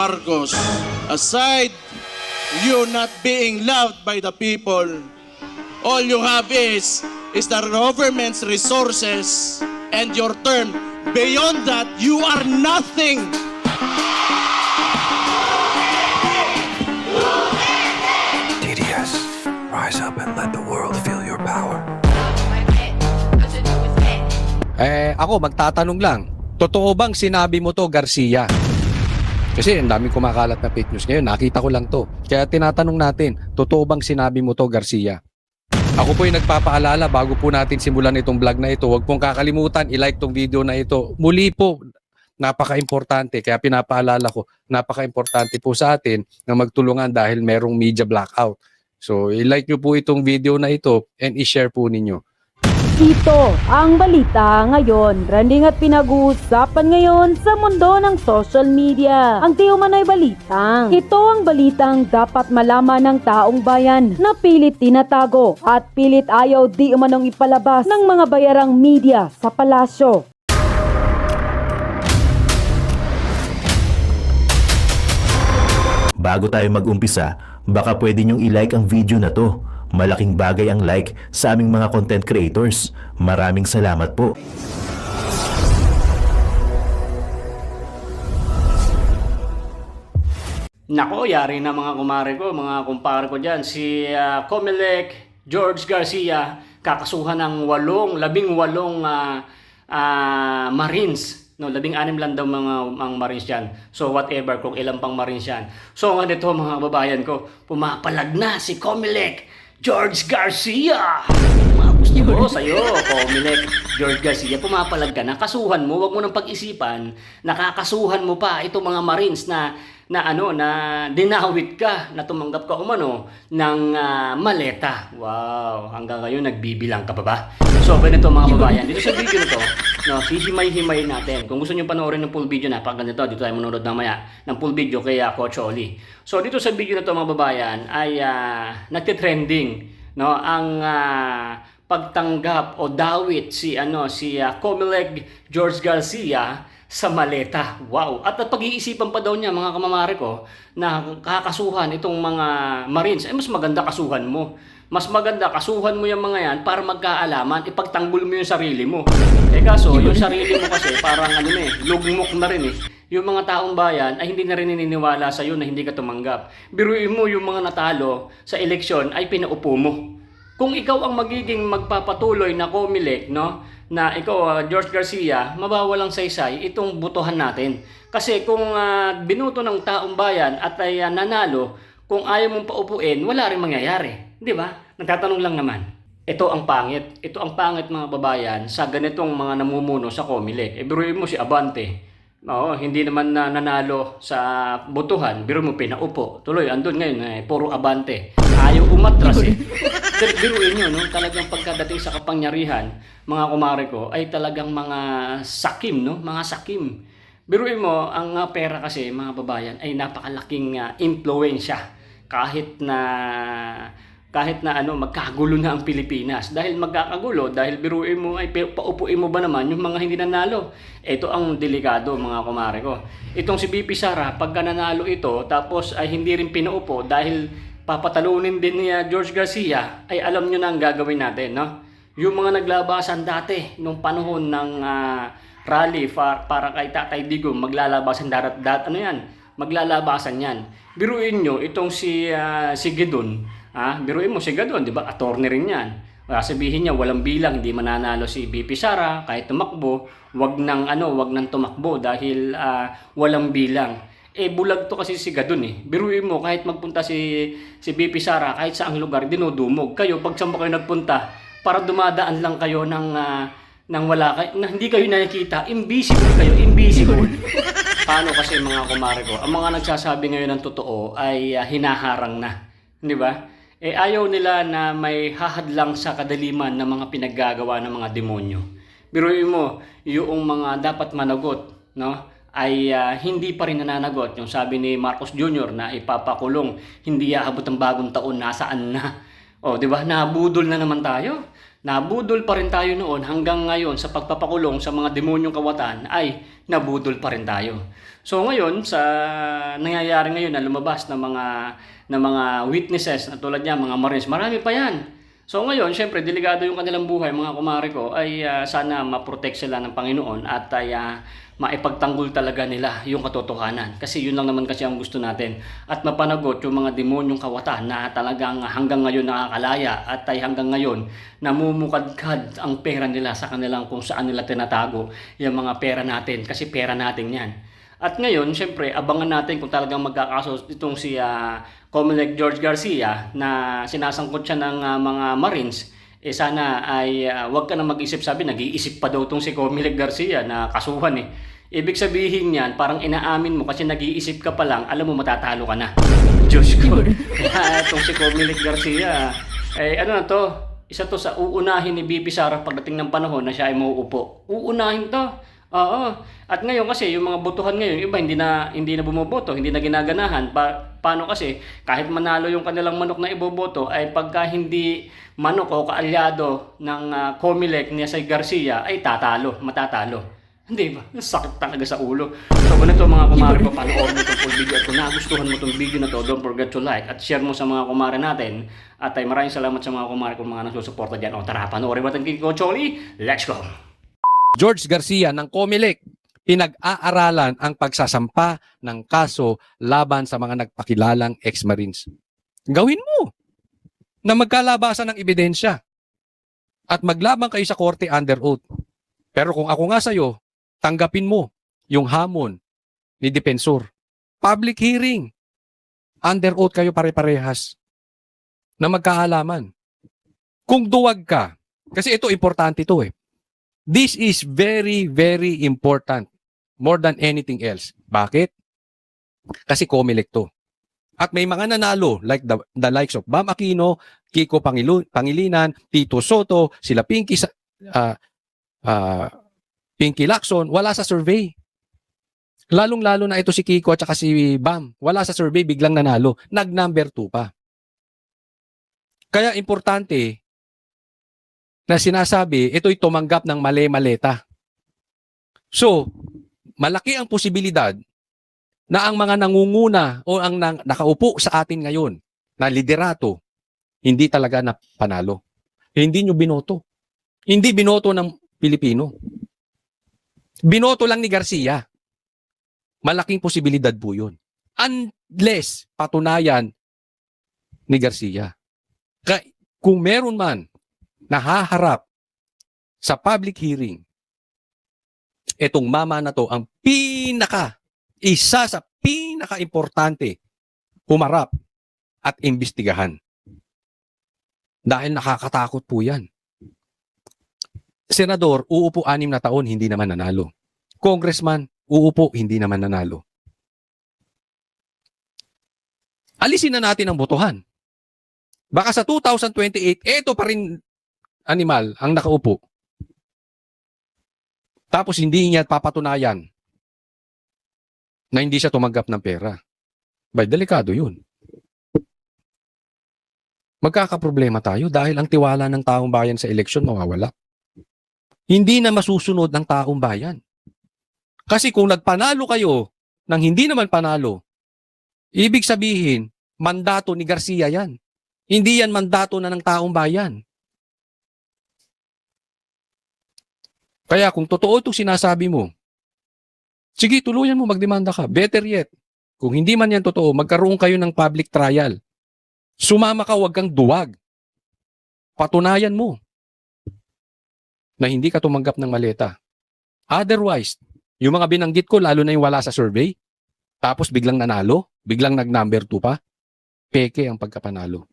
Marcos, aside you not being loved by the people, all you have is the government's resources and your term. Beyond that, you are nothing. TDS, rise up and let the world feel your power. Ako magtatanong lang, totoo bang sinabi mo to, Garcia? Kasi ang daming kumakalat na fake news ngayon, nakita ko lang to. Kaya tinatanong natin, totoo bang sinabi mo to, Garcia? Ako po yung nagpapaalala bago po natin simulan itong vlog na ito. Huwag pong kakalimutan, i-like tong video na ito. Muli po, napaka-importante. Kaya pinapaalala ko, napaka-importante po sa atin na magtulungan dahil merong media blackout. So, i-like nyo po itong video na ito and i-share po ninyo. Ito ang balita ngayon. Trending at pinag-uusapan ngayon sa mundo ng social media. Ang di umano'y balitang. Ito ang balitang dapat malaman ng taong bayan na pilit tinatago at pilit ayaw di umanong ipalabas ng mga bayarang media sa palasyo. Bago tayo mag-umpisa, baka pwede nyong i-like ang video na to. Malaking bagay ang like sa aming mga content creators. Maraming salamat po. Nako, yari na mga kumare ko, mga kumpare ko dyan. Si Comelec George Garcia, kakasuhan ng 18 Marines. No, 16 lang daw mga Marines yan. So whatever kung ilan pang Marines yan. So ganito mga babayan ko, pumapalag na si Comelec George Garcia. Oo, sa'yo, Comelec George Garcia, pumapalag ka na. Kasuhan mo, wag mo nang pag-isipan. Nakakasuhan mo pa itong mga Marines na dinawit ka, na tumanggap ka umano ng maleta. Wow, hanggang ngayon nagbibilang ka pa ba? So, ganito mga babayan, dito sa video nito, no, hihimay-himay natin. Kung gusto niyo panoorin ng full video na, pag ganito, dito tayo manonood mamaya ng full video kay Coach Oli. So, dito sa video na to mga babayan ay nagtitrending, no, ang pagtanggap o dawit si Comelec George Garcia sa maleta. Wow! At pag-iisipan pa daw niya mga kamamare ko na kakasuhan itong mga Marines. Ay mas maganda kasuhan mo. Mas maganda kasuhan mo yung mga yan para magkaalaman, ipagtanggol mo yung sarili mo. Kaso yung sarili mo kasi parang lugmok na rin eh. Yung mga taong bayan ay hindi na rin naniniwala sa iyo na hindi ka tumanggap. Biruin mo yung mga natalo sa eleksyon ay pinaupo mo. Kung ikaw ang magiging magpapatuloy na Comelec, no, na ikaw George Garcia, mabawalang saysay itong butuhan natin. Kasi kung binuto ng taong bayan at ay nanalo, kung ayaw mong paupuin, wala rin mangyayari. Di ba? Nagtatanong lang naman. Ito ang pangit. Ito ang pangit mga babayan sa ganitong mga namumuno sa Comelec. Biruin mo si Abante. Oo, hindi naman nanalo sa botohan, biro mo pinaupo. Tuloy, andun ngayon, puro Abante. Ayaw umatras eh. Biruin nyo, no? Talagang pagkadating sa kapangyarihan, mga kumare ko, ay talagang mga sakim, no? Mga sakim. Biruin mo, ang pera kasi, mga babayan, ay napakalaking impluwensya. Kahit na magkagulo na ang Pilipinas. Dahil magkakagulo, dahil biruin mo ay paupuin mo ba naman yung mga hindi nanalo. Ito ang delikado mga kumare ko. Itong si BP Sara, pagka nanalo ito, tapos ay hindi rin pinaupo dahil papatalunin din ni George Garcia, ay alam nyo na ang gagawin natin, no? Yung mga naglabasan dati, nung panahon ng rally para kay Tatay Digong, maglalabasan maglalabasan yan. Biruin nyo, itong si Gedon, biruin mo si Gedon, di ba? Attorney rin yan. Sabihin niya, walang bilang, hindi mananalo si BP Sara, kahit tumakbo, wag nang tumakbo dahil walang bilang. Bulag to kasi si Gadon eh. Biruin mo, kahit magpunta si BP Sara, kahit saang lugar, dinudumog. Kayo, pag saan kayo nagpunta, para dumadaan lang kayo ng wala kayo, na hindi kayo nakikita, invisible kayo, invisible. Paano kasi mga kumare ko, ang mga nagsasabi ngayon ng totoo ay hinaharang na. Di ba? Ayaw nila na may hahadlang sa kadaliman ng mga pinaggagawa ng mga demonyo. Biruin mo, yung mga dapat managot, no, ay hindi pa rin nananagot. Yung sabi ni Marcos Jr. na ipapakulong, hindi aabot ang bagong taon, nasaan na. O, di ba? Nabudol na naman tayo. Nabudol pa rin tayo noon hanggang ngayon sa pagpapakulong sa mga demonyong kawatan ay nabudol pa rin tayo. So ngayon sa nangyayari ngayon na lumabas ng mga witnesses na tulad niya mga Marines, marami pa yan. So ngayon, syempre delikado yung kanilang buhay mga kumare ko ay sana ma-protect sila ng Panginoon at ay maipagtanggol talaga nila yung katotohanan. Kasi yun lang naman kasi ang gusto natin. At mapanagot yung mga demonyong kawatan na talagang hanggang ngayon nakakalaya at ay hanggang ngayon namumukadkad ang pera nila sa kanilang kung saan nila tinatago yung mga pera natin. Kasi pera natin yan. At ngayon, syempre, abangan natin kung talagang magkakaso itong si Comelec George Garcia na sinasangkot siya ng mga Marines. Sana ay wag ka na mag-isip, sabi, nag-iisip pa daw itong si Comelec Garcia na kasuhan eh. Ibig sabihin niyan, parang inaamin mo kasi nag-iisip ka pa lang, alam mo matatalo ka na. Diyos ko. Itong si Comelec Garcia, ano na to, isa to sa uunahin ni BP Sara pagdating ng panahon na siya ay mauupo. Uunahin to. Oo. At ngayon kasi yung mga botohan ngayon, iba hindi na bumoboto, hindi na ginaganahan. Paano kasi kahit manalo yung kanilang manok na iboboto ay pagka hindi manok o kaalyado ng Comelec niya sa Garcia ay matatalo. Hindi ba? Sakit talaga sa ulo. So ganito mga kumare ko, panoorin mo itong full video at kung nagustuhan mo itong video na to, don't forget to like at share mo sa mga kumare natin. At ay maraming salamat sa mga kumare kung mga nasusuporta dyan. O tara, panoorin mo itong Kiko Choli. Let's go! George Garcia ng Comelec, pinag-aaralan ang pagsasampa ng kaso laban sa mga nagpakilalang ex-Marines. Gawin mo na magkalabasan ng ebidensya at maglaban kayo sa korte under oath. Pero kung ako nga sa'yo, tanggapin mo yung hamon ni Depensor. Public hearing. Under oath kayo pare-parehas na magkaalaman. Kung duwag ka, kasi ito importante ito eh. This is very, very important. More than anything else. Bakit? Kasi Comelec to. At may mga nanalo like the likes of Bam Aquino, Kiko Pangilinan, Tito Soto, sila Pinky Lacson, wala sa survey. Lalong-lalo na ito si Kiko at saka si Bam. Wala sa survey, biglang nanalo. Nag-number 2 pa. Kaya importante na sinasabi, ito'y tumanggap ng mali-maleta. So, malaki ang posibilidad na ang mga nangunguna o ang nakaupo sa atin ngayon na liderato, hindi talaga na panalo. Hindi nyo binoto. Hindi binoto ng Pilipino. Binoto lang ni Garcia. Malaking posibilidad po yun. Unless patunayan ni Garcia. Kung meron man nahaharap sa public hearing, etong mama na to ang isa sa pinaka-importante humarap at imbestigahan. Dahil nakakatakot po yan. Senador, uupo 6 na taon, hindi naman nanalo. Congressman, uupo, hindi naman nanalo. Alisin na natin ang botohan. Baka sa 2028, eto pa rin animal ang nakaupo. Tapos hindi niya papatunayan na hindi siya tumanggap ng pera. Bay, delikado yun. Magkakaproblema tayo dahil ang tiwala ng taong bayan sa eleksyon mawawala. Hindi na masusunod ng taong bayan. Kasi kung nagpanalo kayo nang hindi naman panalo, ibig sabihin, mandato ni Garcia yan. Hindi yan mandato na ng taong bayan. Kaya kung totoo itong sinasabi mo, sige, tuluyan mo, magdemanda ka. Better yet, kung hindi man yan totoo, magkaroon kayo ng public trial. Sumama ka, huwag kang duwag. Patunayan mo na hindi ka tumanggap ng maleta. Otherwise, yung mga binanggit ko, lalo na yung wala sa survey, tapos biglang nanalo, biglang nag-number 2 pa, peke ang pagkapanalo.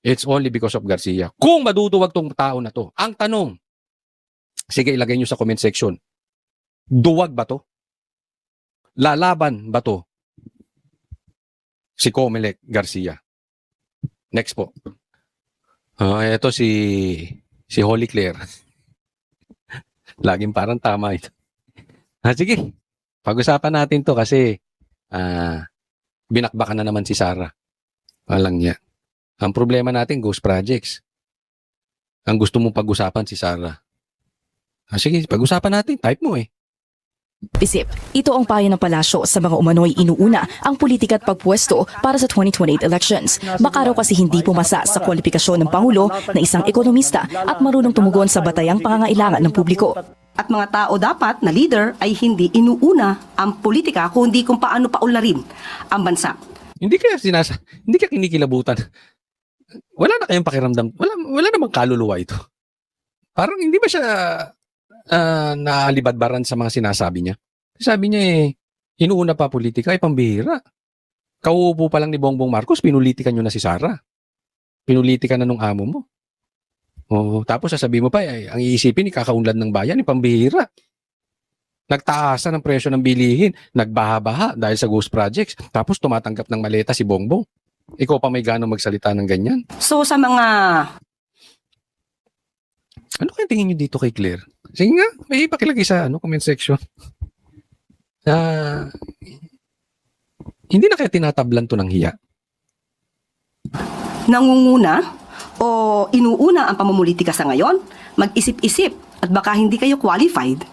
It's only because of Garcia. Kung maduduwag tong tao na to, ang tanong, sige, ilagay nyo sa comment section, duwag ba to? Lalaban ba to? Si Comelec Garcia. Next po. Ito si Holy Claire. Laging parang tama ito. Sige, pag-usapan natin to kasi binakbakan na naman si Sara. Walang niya. Ang problema natin, ghost projects. ang gusto mong pag-usapan si Sarah. Sige, pag-usapan natin. Type mo eh. Isip, ito ang payo ng palasyo sa mga umano'y inuuna ang politika at pagpwesto para sa 2028 elections. Baka raw kasi hindi pumasa sa kwalifikasyon ng Pangulo na isang ekonomista at marunong tumugon sa batayang pangangailangan ng publiko. At mga tao dapat na leader ay hindi inuuna ang politika kundi kung paano paunlarin ang bansa. Hindi ka kinikilabutan. Wala na kayong pakiramdam. Wala namang kaluluwa ito. Parang hindi ba siya naalibadbaran sa mga sinasabi niya? Sabi niya inuuna pa politika ay pambihira. Kauupo pa lang ni Bongbong Marcos, pinulitikan niyo na si Sara. Pinulitikan na nung amo mo. Tapos sasabihin mo pa, ang iisipin, ikakaunlad ng bayan, pambihira. Nagtaasan ng presyo ng bilihin, nagbaha-baha dahil sa ghost projects, tapos tumatanggap ng maleta si Bongbong. Ikaw pa may ganong magsalita ng ganyan. So sa mga Ano kaya tingin niyo dito kay Claire? Sige nga, may ipakilagay sa comment section. Hindi na kaya tinatablan to ng hiya? nangunguna o inuuna ang pamumulitika sa ngayon, mag-isip-isip at baka hindi kayo qualified.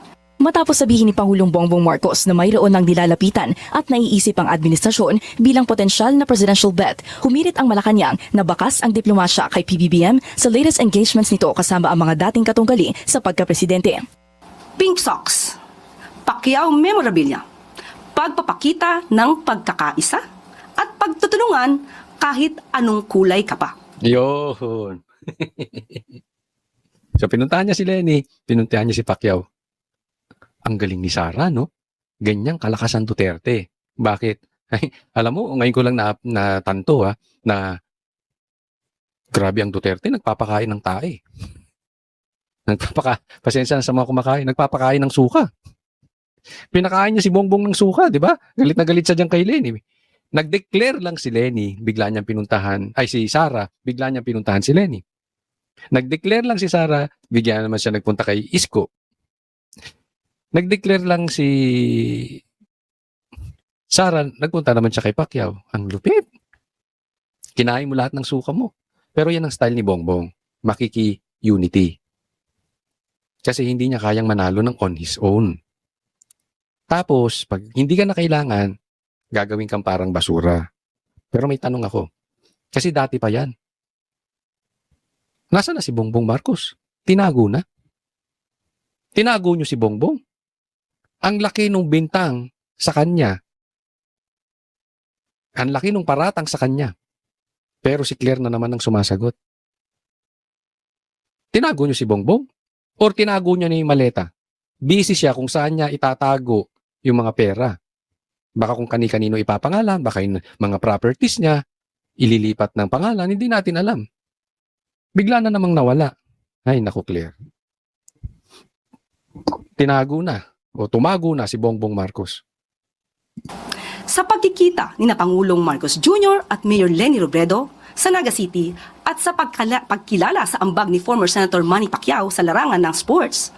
Matapos sabihin ni Pangulong Bongbong Marcos na mayroon ng nilalapitan at naiisip ang administrasyon bilang potensyal na presidential bet, humirit ang Malacanang na bakas ang diplomasya kay PBBM sa latest engagements nito kasama ang mga dating katunggali sa pagkapresidente. Pink socks, Pacquiao memorabilia, pagpapakita ng pagkakaisa at pagtutulungan kahit anong kulay ka pa. Yun. So pinuntahan niya si Lenny, pinuntahan niya si Pacquiao. Ang galing ni Sara, no? Ganyang kalakasan Duterte. Bakit? Ay, alam mo, ngayon ko lang natanto na grabe ang Duterte, nagpapakain ng tae. Pasensya na sa mga kumakain, nagpapakain ng suka. Pinakain niya si Bongbong ng suka, di ba? Galit na galit siya dyan kay Lenny. Nag-declare lang si Lenny, bigla niyang pinuntahan, si Sara, bigla niyang pinuntahan si Lenny. Nag-declare lang si Sara, bigla naman siya nagpunta kay Isko. Nag-declare lang si Sara, nagpunta naman siya kay Pacquiao. Ang lupit. Kinain mo lahat ng suka mo. Pero yan ang style ni Bongbong. Makiki-unity. Kasi hindi niya kayang manalo ng on his own. Tapos, pag hindi ka na kailangan, gagawin kang parang basura. Pero may tanong ako. Kasi dati pa yan. Nasaan na si Bongbong Marcos? Tinago na. Tinago niyo si Bongbong. Ang laki nung bintang sa kanya. Ang laki nung paratang sa kanya. Pero si Claire na naman ang sumasagot. Tinago niyo si Bongbong? Or tinago niya na yung maleta? Busy siya kung saan niya itatago yung mga pera. Baka kung kani-kanino ipapangalan, baka yung mga properties niya, ililipat ng pangalan, hindi natin alam. Bigla na namang nawala. Ay, naku Claire. Tinago na. O tumago na si Bongbong Marcos. Sa pagkikita ni na Pangulong Marcos Jr. at Mayor Lenny Robredo sa Naga City at sa pagkilala sa ambag ni former Senator Manny Pacquiao sa larangan ng sports,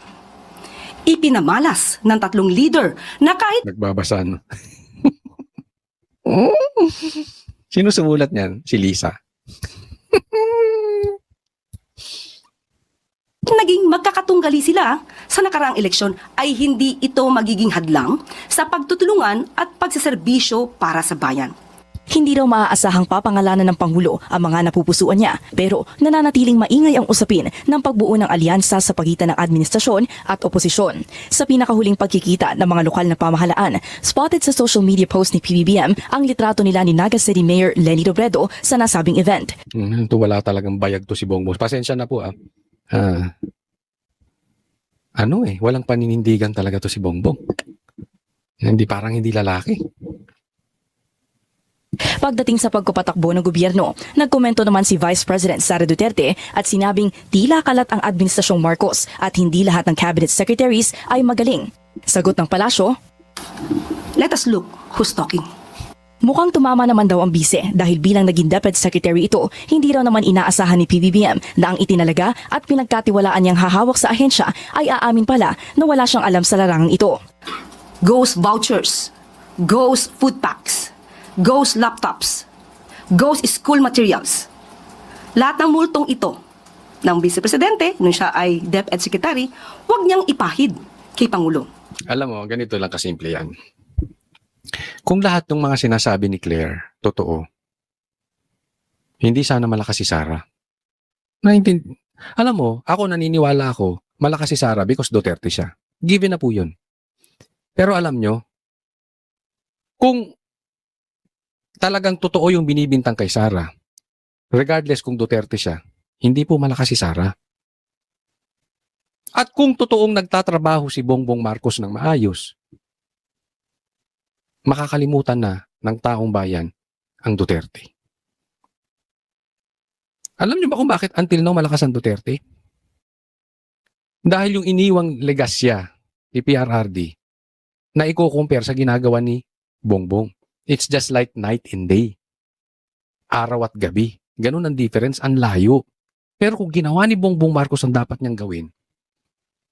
ipinamalas ng tatlong leader na kahit Nagbabasa, no? Sino sumulat niyan? Si Lisa. naging magkakatunggali sila sa nakaraang eleksyon ay hindi ito magiging hadlang sa pagtutulungan at pagsaserbisyo para sa bayan. Hindi raw maaasahang papangalanan ng Pangulo ang mga napupusuan niya, pero nananatiling maingay ang usapin ng pagbuo ng alyansa sa pagitan ng administrasyon at oposisyon. Sa pinakahuling pagkikita ng mga lokal na pamahalaan, spotted sa social media post ni PBBM ang litrato nila ni Naga City Mayor Lenny Robredo sa nasabing event. Ito wala talagang bayag to si Bongbong. Pasensya na po walang paninindigan talaga to si Bongbong. Parang hindi lalaki. Pagdating sa pagpapatakbo ng gobyerno, nagkomento naman si Vice President Sara Duterte at sinabing tila kalat ang administrasyong Marcos at hindi lahat ng cabinet secretaries ay magaling. Sagot ng palasyo, Let us look who's talking. mukhang tumama naman daw ang bise dahil bilang naging Deputy Secretary ito, hindi raw naman inaasahan ni PBBM na ang itinalaga at pinagkatiwalaan niyang hahawak sa ahensya ay aamin pala na wala siyang alam sa larangang ito. Ghost vouchers, ghost food packs, ghost laptops, ghost school materials. Lahat ng multong ito, ng Vice Presidente, nung siya ay DepEd Secretary, huwag niyang ipahid kay Pangulo. Alam mo, ganito lang kasimple yan. Kung lahat ng mga sinasabi ni Claire, totoo, hindi sana malakas si Sara. Alam mo, ako naniniwala ako, malakas si Sara because Duterte siya. Given na po yun. Pero alam nyo, kung talagang totoo yung binibintang kay Sara, regardless kung Duterte siya, hindi po malakas si Sara. At kung totoong nagtatrabaho si Bongbong Marcos ng maayos, makakalimutan na ng taong bayan ang Duterte. Alam niyo ba kung bakit until now malakas ang Duterte? Dahil yung iniwang legasya ni PRRD na i-compare sa ginagawa ni Bongbong. It's just like night and day. Araw at gabi. Ganun ang difference, ang layo. Pero kung ginawa ni Bongbong Marcos ang dapat niyang gawin,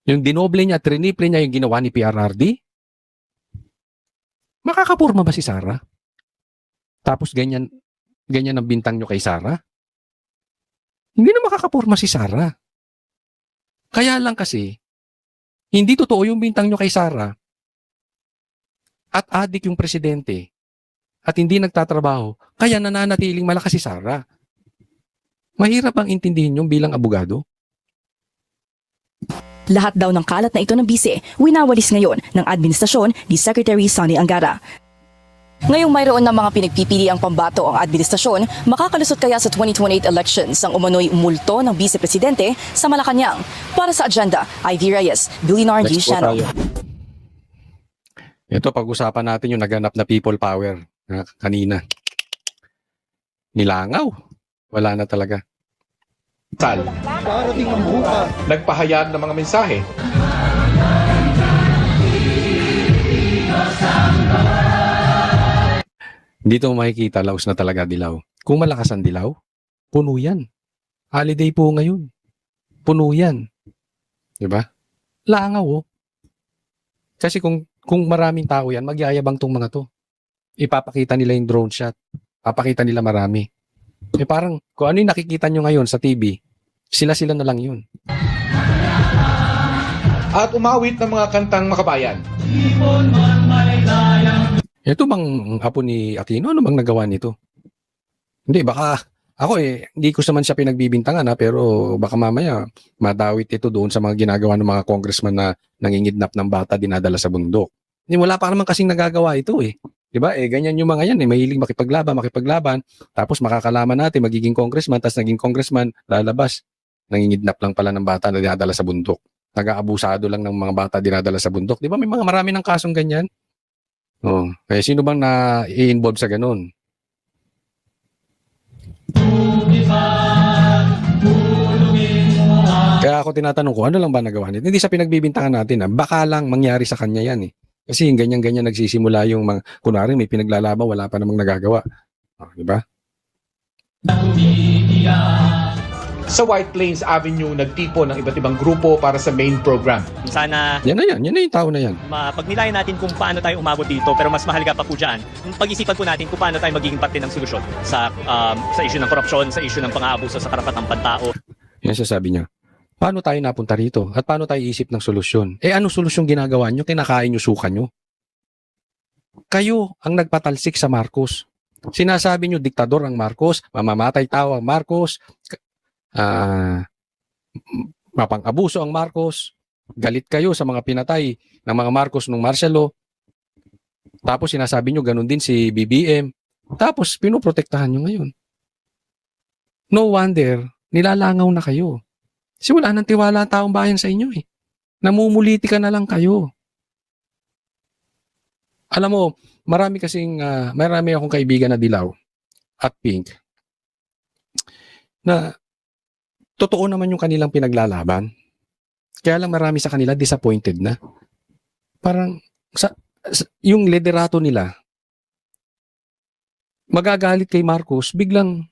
yung dinoble niya, triniple niya yung ginawa ni PRRD, makakapurma ba si Sara? Tapos ganyan ang bintang nyo kay Sara? Hindi na makakapurma si Sara. Kaya lang kasi, hindi totoo yung bintang nyo kay Sara at adik yung presidente at hindi nagtatrabaho, kaya nananatiling malakas si Sara. Mahirap ang intindihin yung bilang abogado. Lahat daw ng kalat na ito ng bise, winawalis ngayon ng administrasyon ni Secretary Sonny Angara. Ngayong mayroon ng mga pinagpipili ang pambato ang administrasyon, makakalusot kaya sa 2028 elections ang umano'y multo ng Vice Presidente sa Malacanang. Para sa agenda, Ivy Reyes, Billionaire News Channel. Ito, pag-usapan natin yung naganap na people power kanina. Nilangaw. Wala na talaga. Nagpahayag ng mga mensahe. Dito mo makikita, laos na talaga dilaw. Kung malakas ang dilaw, puno yan. Holiday po ngayon. Puno yan. Diba? Langaw, oh. Kasi kung maraming tao yan, magyayabang tong mga to. Ipapakita nila yung drone shot. Papakita nila marami. Parang, kung ano yung nakikita nyo ngayon sa TV, sila-sila na lang yun. At umawit ng mga kantang makabayan. Ito bang apo ni Aquino? Ano bang nagawa nito? Hindi, baka ako hindi ko naman siya pinagbibintangan pero baka mamaya madawit ito doon sa mga ginagawa ng mga congressman na nangingidnap ng bata dinadala sa bundok. Hindi, wala pa naman kasing nagagawa ito eh. Diba? Ganyan yung mga yan mahilig makipaglaban, tapos makakalaman natin magiging congressman, tapos naging congressman, lalabas. Nangingidnap lang pala ng bata na dinadala sa bundok. Nag-aabusado lang ng mga bata dinadala sa bundok. Diba? May marami ng kasong ganyan. Oh, kaya sino bang na-involve sa ganun? Kaya ako tinatanong ko, ano lang ba nagawa nito? Hindi sa pinagbibintangan natin. Baka lang mangyari sa kanya yan eh. Kasi ganyan-ganyan nagsisimula yung mga, kunwari may pinaglalaban, wala pa namang nagagawa. Oh, di ba? Sa White Plains Avenue, nagtipon ng iba't ibang grupo para sa main program. Sana Yan na yung tao na yan. mapagnilayan natin kung paano tayo umabot dito, pero mas mahalaga pa po dyan, pag-isipan po natin kung paano tayo magiging parte ng solusyon sa issue ng korupsyon, sa issue ng pang-aabuso sa karapatang pantao. Yan sasabi niya. Paano tayo napunta rito? At paano tayo isip ng solusyon? Anong solusyon ginagawa nyo? Kinakain nyo, suka nyo? Kayo ang nagpatalsik sa Marcos. Sinasabi nyo, diktador ang Marcos, mamamatay tao ang Marcos, mapang-abuso ang Marcos, galit kayo sa mga pinatay ng mga Marcos nung martial law. Tapos sinasabi nyo, ganun din si BBM. Tapos pinoprotektahan nyo ngayon. No wonder, nilalangaw na kayo. Kasi wala nang tiwala ang taong bayan sa inyo eh. Namumuliti ka na lang kayo. Alam mo, marami akong kaibigan na dilaw at pink na totoo naman yung kanilang pinaglalaban. Kaya lang marami sa kanila disappointed na. Parang yung liderato nila magagalit kay Marcos, biglang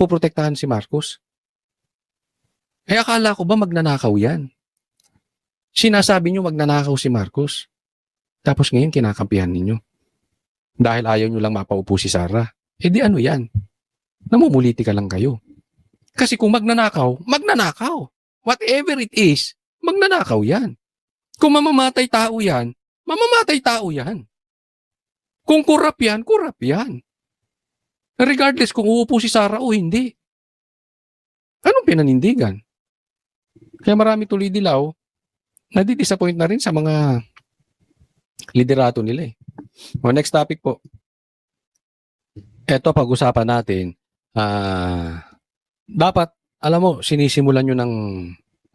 poprotektahan si Marcos. Akala ko ba magnanakaw yan? Sinasabi nyo magnanakaw si Marcos. Tapos ngayon kinakampihan ninyo. Dahil ayaw nyo lang mapaupo si Sara. Di ano yan? Namumuliti ka lang kayo. Kasi kung magnanakaw, magnanakaw. Whatever it is, magnanakaw yan. Kung mamamatay tao yan, mamamatay tao yan. Kung kurap yan, kurap yan. Regardless kung uupo si Sara o hindi. Anong pinanindigan? Kaya marami tuloy dilaw, nadi-disappoint na rin sa mga liderato nila eh. O, next topic po. Ito, pag-usapan natin, dapat, alam mo, sinisimulan nyo ng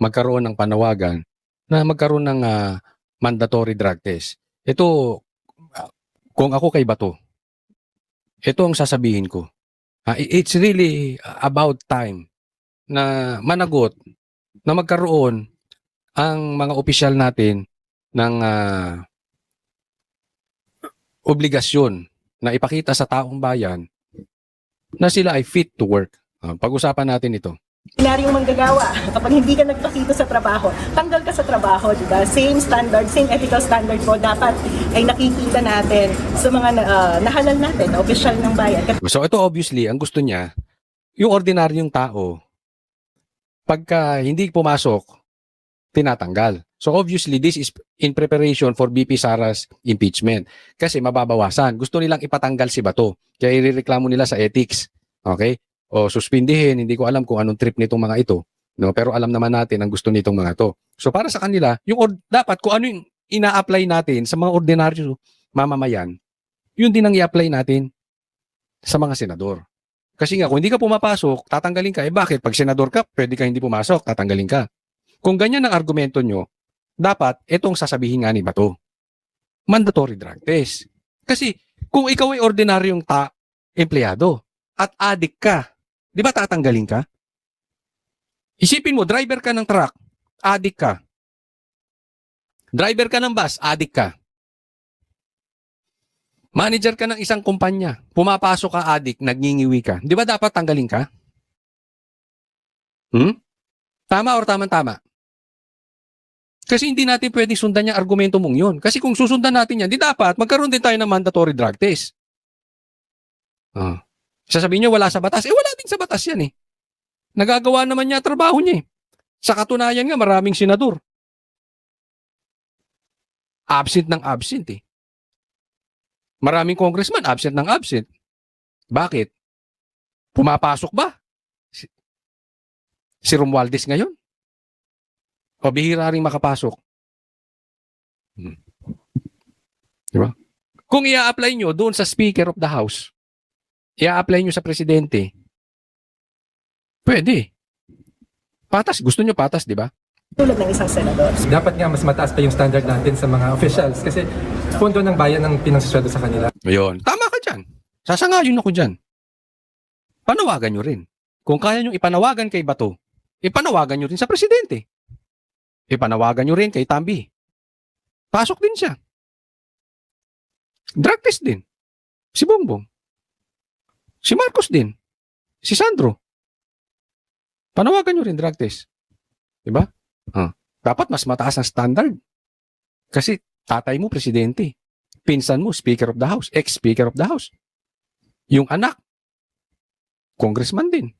magkaroon ng panawagan na magkaroon ng mandatory drug test. Ito, kung ako kay Bato, ito ang sasabihin ko. It's really about time na managot na magkaroon ang mga opisyal natin ng obligasyon na ipakita sa taong bayan na sila ay fit to work. Pag-usapan natin ito. Ordinaryong manggagawa, kapag hindi ka nagpakita sa trabaho, tanggal ka sa trabaho, di ba? Same standard, same ethical standard po dapat ay nakikita natin sa mga nahalal natin, na opisyal ng bayan. So ito obviously, ang gusto niya, yung ordinaryong tao, pagka hindi pumasok, tinatanggal. So obviously, this is in preparation for BP Sara's impeachment. Kasi mababawasan. Gusto nilang ipatanggal si Bato. Kaya irereklamo nila sa ethics. Okay? O suspindihin, hindi ko alam kung anong trip nitong mga ito. No? Pero alam naman natin ang gusto nitong mga to. So para sa kanila, dapat kung ano yung ina-apply natin sa mga ordinaryo mamamayan, yun din ang i-apply natin sa mga senador. Kasi nga, kung hindi ka pumapasok, tatanggalin ka. Bakit? Pag senador ka, pwede ka hindi pumasok, tatanggalin ka. Kung ganyan ang argumento nyo, dapat itong sasabihin nga ni Bato. Mandatory drug test. Kasi kung ikaw ay ordinaryong empleyado at addict ka, di ba tatanggalin ka? Isipin mo, driver ka ng truck, addict ka. Driver ka ng bus, addict ka. Manager ka ng isang kumpanya, pumapasok ka addict, nagngingiwi ka. Di ba dapat tanggalin ka? Tama or tama-tama? Kasi hindi natin pwedeng sundan yung argumento mong yun. Kasi kung susundan natin yan, di dapat magkaroon din tayo ng mandatory drug test. Sasabihin niyo wala sa batas. Wala din sa batas yan eh. Nagagawa naman niya trabaho niya eh. Sa katunayan nga, maraming senador. Absent ng absent eh. Maraming congressman, absent ng absent. Bakit? Pumapasok ba? Si Romualdez ngayon? O bihira rin makapasok? Diba? Kung i-apply nyo doon sa Speaker of the House, i-apply nyo sa Presidente, pwede. Patas. Gusto nyo patas, di ba? Tulad ng isang senador. Dapat nga mas mataas pa yung standard natin sa mga officials kasi pondo ng bayan ang pinangsasweldo sa kanila. Ayun. Tama ka dyan. Sasangayon ako dyan. Panawagan nyo rin. Kung kaya nyo ipanawagan kay Bato, ipanawagan nyo rin sa Presidente. Ipanawagan nyo rin kay Tambi. Pasok din siya. Drug test din. Si Bongbong. Si Marcos din. Si Sandro. Panawagan nyo rin drug test. Diba? Dapat mas mataas ang standard. Kasi tatay mo, presidente. Pinsan mo, Speaker of the House. Ex-Speaker of the House. Yung anak, congressman din.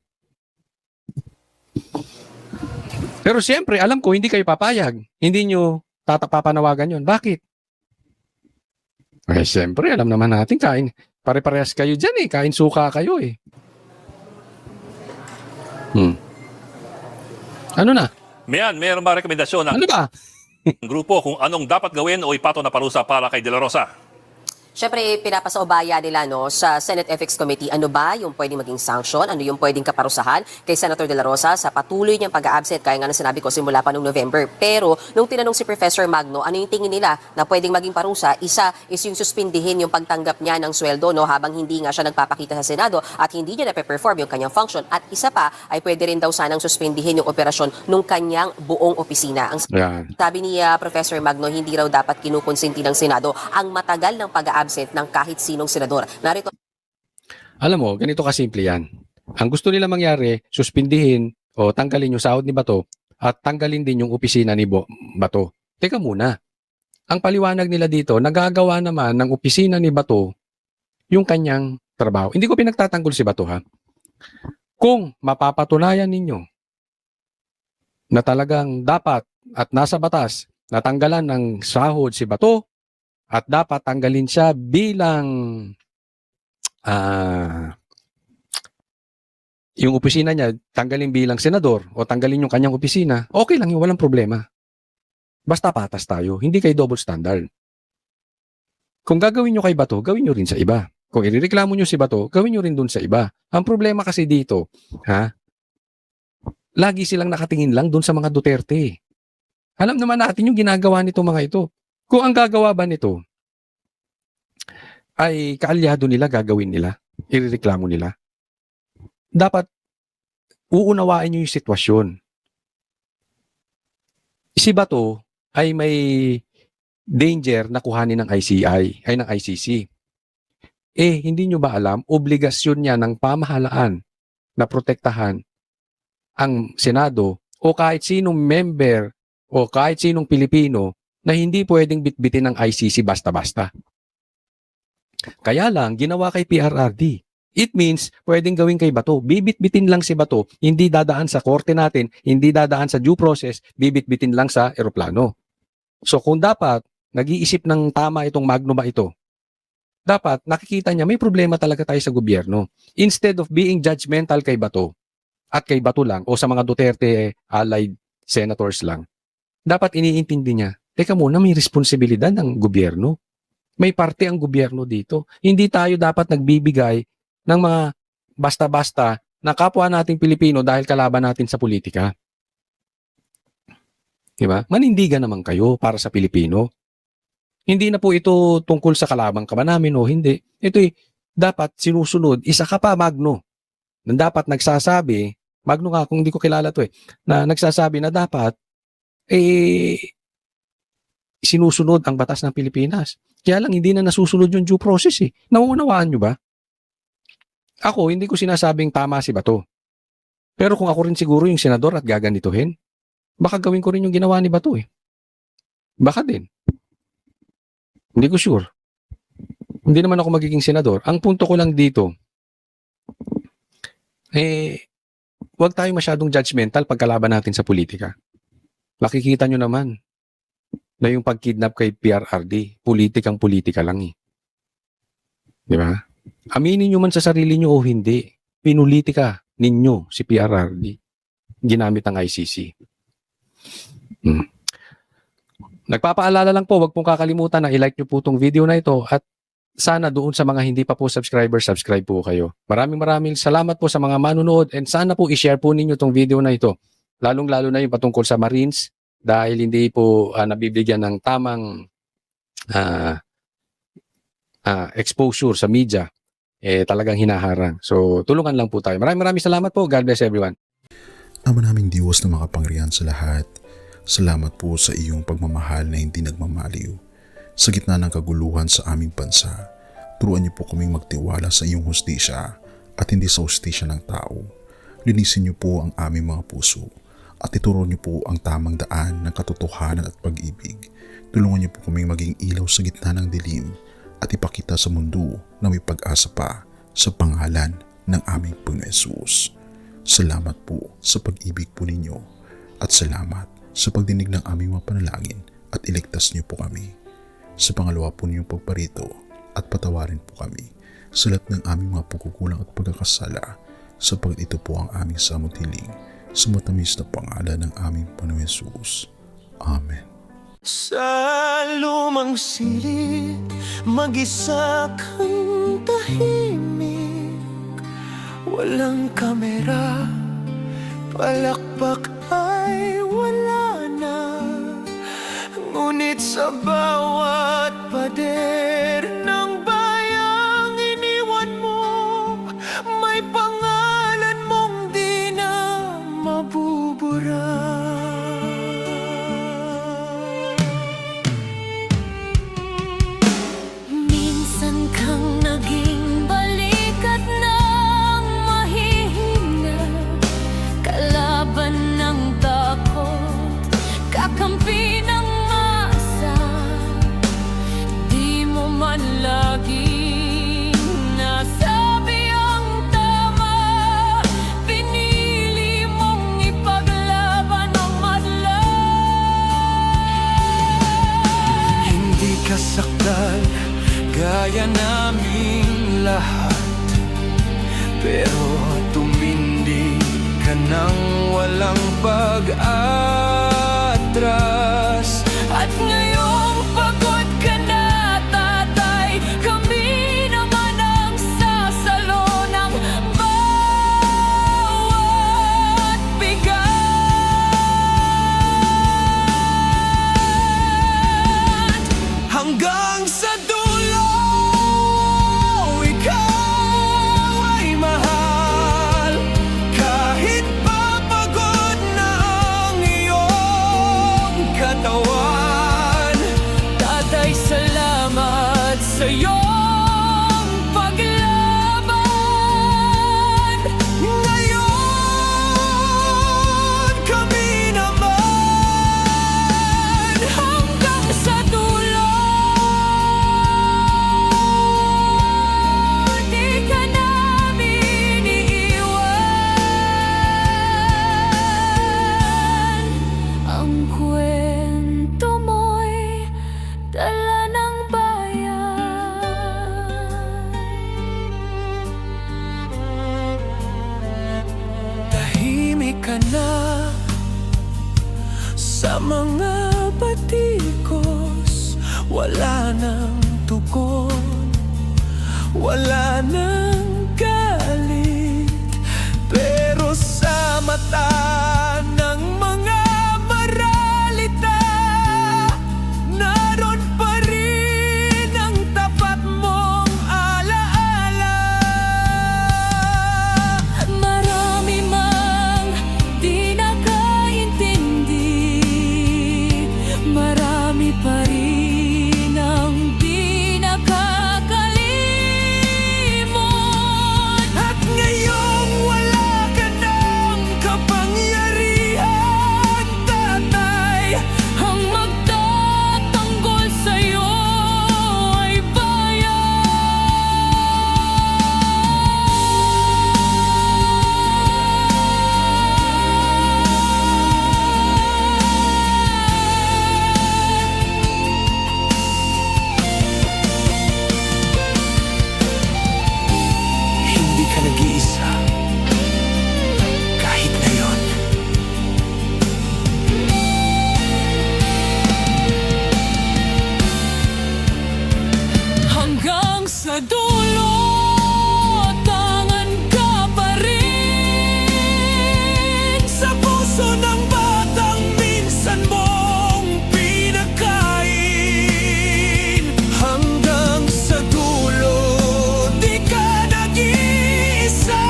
Pero siyempre, alam ko, hindi kayo papayag. Hindi nyo papanawagan yun. Bakit? Eh, siyempre, alam naman natin, kain. Pare-parehas kayo dyan eh. Kain suka kayo eh. Ano na? Mayroon ba rekomendasyon ng Ano ba? grupo kung anong dapat gawin o ipato na parusa para kay De La Rosa? Siyempre, pinapasaubaya nila sa Senate Ethics Committee ano ba yung pwedeng maging sanction, ano yung pwedeng kaparusahan kay Senator De La Rosa sa patuloy niyang pag-absent, kaya nga sinabi ko simula pa noong November. Pero nung tinanong si Professor Magno, ano yung tingin nila na pwedeng maging parusa, isa is yung suspindihin yung pagtanggap niya ng sweldo habang hindi nga siya nagpapakita sa Senado at hindi niya na-perform yung kanyang function. At isa pa ay pwede rin daw sanang suspindihin yung operasyon ng kanyang buong opisina. Ang sabi ni Professor Magno, hindi raw dapat kinukonsinti ng Senado ang matagal ng pag-absent ng kahit sinong senador. Narito. Alam mo, ganito kasimple yan. Ang gusto nila mangyari, suspindihin o tanggalin yung sahod ni Bato at tanggalin din yung opisina ni Bato. Teka muna. Ang paliwanag nila dito, nagagawa naman ng opisina ni Bato yung kanyang trabaho. Hindi ko pinagtatanggol si Bato ha. Kung mapapatunayan ninyo na talagang dapat at nasa batas na tanggalan ng sahod si Bato at dapat tanggalin siya bilang yung opisina niya, tanggalin bilang senador o tanggalin yung kanyang opisina, okay lang yun, walang problema. Basta patas tayo, hindi kay double standard. Kung gagawin nyo kay Bato, gawin nyo rin sa iba. Kung irereklamo nyo si Bato, gawin nyo rin dun sa iba. Ang problema kasi dito, lagi silang nakatingin lang dun sa mga Duterte. Alam naman natin yung ginagawa nito mga ito. Kung ang gagawa ba nito ay kaalyado nila, gagawin nila, irereklamo nila, dapat uunawain nyo yung sitwasyon. Si Bato ay may danger na kuhanin ng ICC. Hindi nyo ba alam, obligasyon niya ng pamahalaan na protektahan ang Senado o kahit sinong member o kahit sinong Pilipino na hindi pwedeng bitbitin ng ICC basta-basta. Kaya lang, ginawa kay PRRD. It means, pwedeng gawin kay Bato. Bibit-bitin lang si Bato, hindi dadaan sa korte natin, hindi dadaan sa due process, bibit-bitin lang sa eroplano. So kung dapat, nag-iisip ng tama itong Magnuma ito, dapat nakikita niya may problema talaga tayo sa gobyerno. Instead of being judgmental kay Bato, at kay Bato lang, o sa mga Duterte allied senators lang, dapat iniintindi niya, teka muna, may responsibilidad ng gobyerno. May parte ang gobyerno dito. Hindi tayo dapat nagbibigay ng mga basta-basta na kapwa nating Pilipino dahil kalaban natin sa politika. Diba? Manindigan naman kayo para sa Pilipino. Hindi na po ito tungkol sa kalaban ka ba namin o hindi. Ito'y dapat sinusunod. Isa ka pa, Magno. Na dapat nagsasabi, Magno nga kung hindi ko kilala to na nagsasabi na dapat sinusunod ang batas ng Pilipinas. Kaya lang hindi na nasusunod yung due process Nauunawaan nyo ba? Ako, hindi ko sinasabing tama si Bato. Pero kung ako rin siguro yung senador at gaganituhin, baka gawin ko rin yung ginawa ni Bato Baka din. Hindi ko sure. Hindi naman ako magiging senador. Ang punto ko lang dito, huwag tayo masyadong judgmental pagkalaban natin sa politika. Makikita nyo naman na yung pagkidnap kay PRRD, politika lang Di ba? Aminin nyo man sa sarili nyo o hindi, pinulitika ninyo si PRRD. Ginamit ang ICC. Nagpapaalala lang po, wag pong kakalimutan na i-like nyo po itong video na ito at sana doon sa mga hindi pa po subscribe po kayo. Maraming salamat po sa mga manunood and sana po i-share po ninyo itong video na ito. Lalong-lalo na yung patungkol sa Marines dahil hindi po nabibigyan ng tamang exposure sa media. Talagang hinaharang. So, tulungan lang po tayo. Maraming salamat po. God bless everyone. Ama naming Diyos na makapangyarihan sa lahat, salamat po sa iyong pagmamahal na hindi nagmamaliw. Sa gitna ng kaguluhan sa aming bansa, turuan niyo po kaming magtiwala sa iyong hustisya at hindi sa hustisya ng tao. Linisin niyo po ang aming mga puso at ituro niyo po ang tamang daan ng katotohanan at pag-ibig. Tulungan niyo po kaming maging ilaw sa gitna ng dilim at ipakita sa mundo na may pag-asa pa sa pangalan ng aming Panginoon Hesus. Salamat po sa pag-ibig po ninyo at salamat sa pagdinig ng aming mga panalangin at iligtas niyo po kami. Sa pangalawa po ninyong pagparito at patawarin po kami sa lahat ng aming mga pagkukulang at pagkakasala sapagkat ito po ang aming samutiling sa matamis na pangalan ng aming Panginoon Hesus. Amen. Sa lumang silid, mag-isa kang tahimik. Walang kamera, palakpak ay wala na. Ngunit sa bawat pader ng bayang iniwan mo, may pangalan mong di na mabubura. Kakampi ng masa, di pero tumindi ka nang walang pag-atras. At ngayong pagod ka na, tatay, kami naman ang sasalo ng bawat bigat. Hanggang sa dulo, ikaw ay mahal. Kahit papagod na ang iyong katawan. Tatay, salamat sa iyong paglaban. Ngayon, kami naman Hanggang sa dulo, di ka namin iiwan. Ang kwento mo'y dala ng bayan. tahimik ka na sa mga batikos. Wala nang tugon, wala nang galit, pero sa mata ng mga maralita, naroon pa rin ang tapat mong alaala. Marami mang di nakaintindi, marami pa rin ang di nakakalimot. At ngayong wala ka ng kapangyarihan, tatay, Ang magtatanggol sa'yo ay hindi ka nag-iisa. Kahit ngayon. hanggang sa dulo, tangan ka pa rin. Sa puso ng batang minsan mong pinagkain. Hanggang sa dulo, di ka nag-iisa.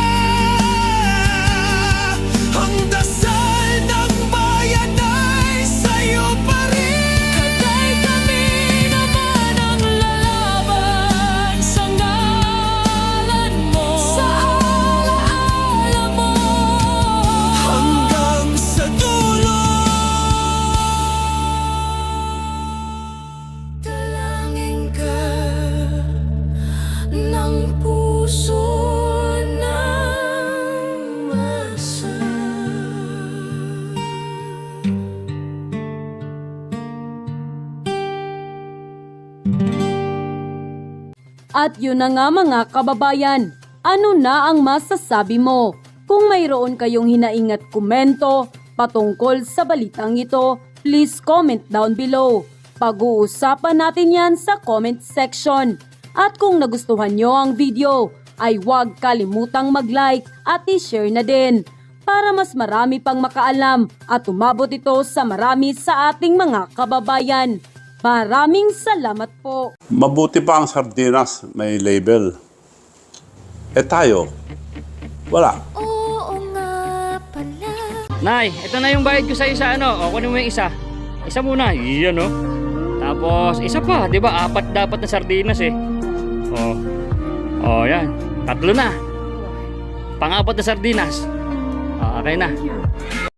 Ang dasal ng bayan ay sa'yo pa rin. Katay, kami naman ang lalaban sa ngalan mo, sa alaala mo. Hanggang sa dulo. Dalangin ka ng puso ng masa. At yun na nga mga kababayan, ano na ang masasabi mo? Kung mayroon kayong hinaing at komento patungkol sa balitang ito, please comment down below. Pag-uusapan natin yan sa comment section. At kung nagustuhan nyo ang video, ay huwag kalimutang mag-like at i-share na din para mas marami pang makaalam at umabot ito sa marami sa ating mga kababayan. Maraming salamat po. Mabuti pa ang sardinas, may label. Eh tayo, wala. Oo nga pala. Nay, ito na yung bayad ko sa isa, ano? O, kunin mo yung isa. Isa muna, iyan, no? Tapos, isa pa, di ba? 4 dapat na sardinas, eh. Yan. 3 na. Pang-4 na sardinas. Okay na.